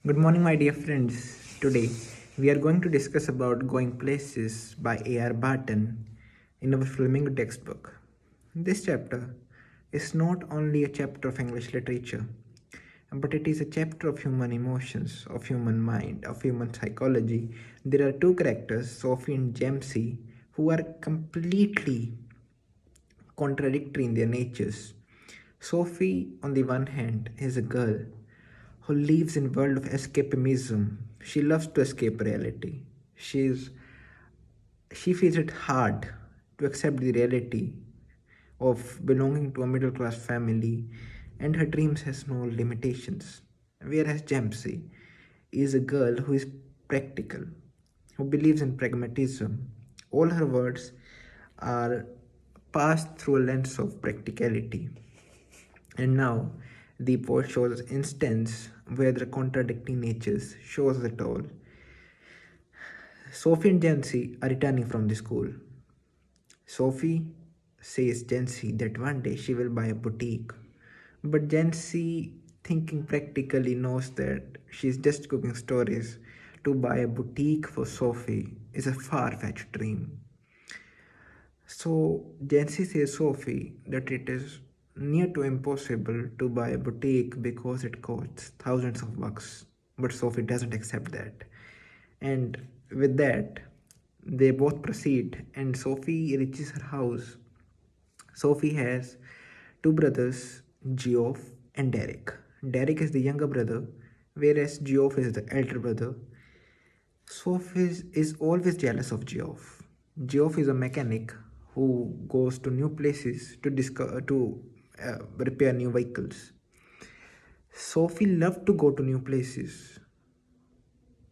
Good morning, my dear friends. Today, we are going to discuss about Going Places by A.R. Barton in our Flamingo textbook. This chapter is not only a chapter of English literature, but it is a chapter of human emotions, of human mind, of human psychology. There are two characters, Sophie and Jamesy, who are completely contradictory in their natures. Sophie, on the one hand, is a girl who lives in a world of escapism. She loves to escape reality. She's she finds it hard to accept the reality of belonging to a middle class family, and her dreams has no limitations. Whereas Jamsey is a girl who is practical, who believes in pragmatism. All her words are passed through a lens of practicality. And now the poet shows instance where the contradicting natures shows it all. Sophie and Jancy are returning from the school. Sophie says Jancy that one day she will buy a boutique. But Jancy, thinking practically, knows that she's just cooking stories. To buy a boutique for Sophie is a far-fetched dream. So Jancy says Sophie that it is near to impossible to buy a boutique because it costs thousands of bucks. But Sophie doesn't accept that. And with that, they both proceed, and Sophie reaches her house. Sophie has two brothers, Geoff and Derek. Derek is the younger brother, whereas Geoff is the elder brother. Sophie is always jealous of Geoff. Geoff is a mechanic who goes to new places to repair new vehicles. Sophie loved to go to new places.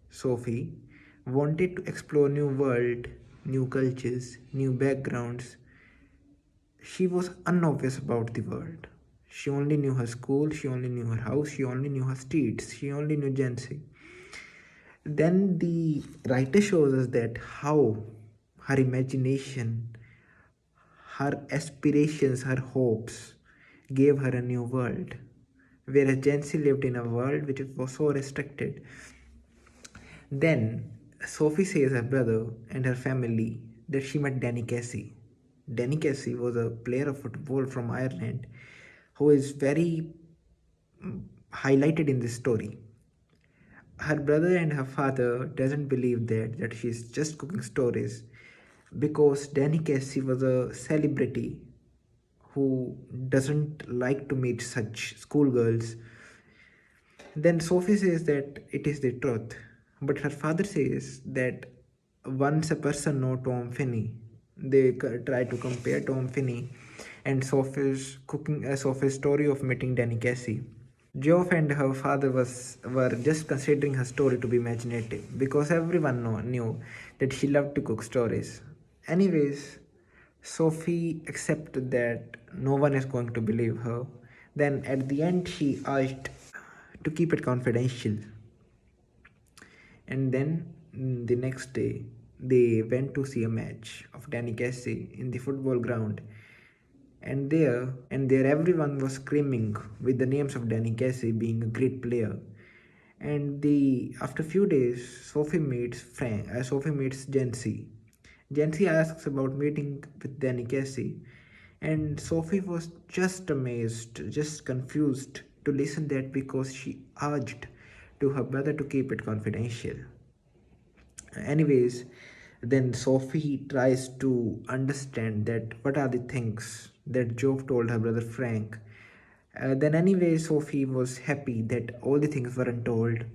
Sophie wanted to explore new world, new cultures, new backgrounds. She was unobvious about the world. She only knew her school, she only knew her house, she only knew her streets, she only knew Jancy. Then the writer shows us that how her imagination, her aspirations, her hopes gave her a new world. Whereas Jancy lived in a world which was so restricted. Then Sophie says her brother and her family that she met Danny Casey. Danny Casey was a player of football from Ireland who is very highlighted in this story. Her brother and her father doesn't believe that she's just cooking stories because Danny Casey was a celebrity who doesn't like to meet such schoolgirls. Then Sophie says that it is the truth, but her father says that once a person know Tom Finney, they try to compare Tom Finney and Sophie's story of meeting Danny Casey. Geoff and her father were just considering her story to be imaginative because everyone knew that she loved to cook stories. Anyways, Sophie accepted that no one is going to believe her. Then at the end, she asked to keep it confidential. And then the next day, they went to see a match of Danny Casey in the football ground. And there everyone was screaming with the names of Danny Casey being a great player. And the after a few days, Sophie meets Jancy. Jancy asks about meeting with Danny Casey, and Sophie was just amazed, just confused to listen that because she urged to her brother to keep it confidential. Anyways, then Sophie tries to understand that what are the things that Job told her brother Frank. Then anyway, Sophie was happy that all the things weren't told.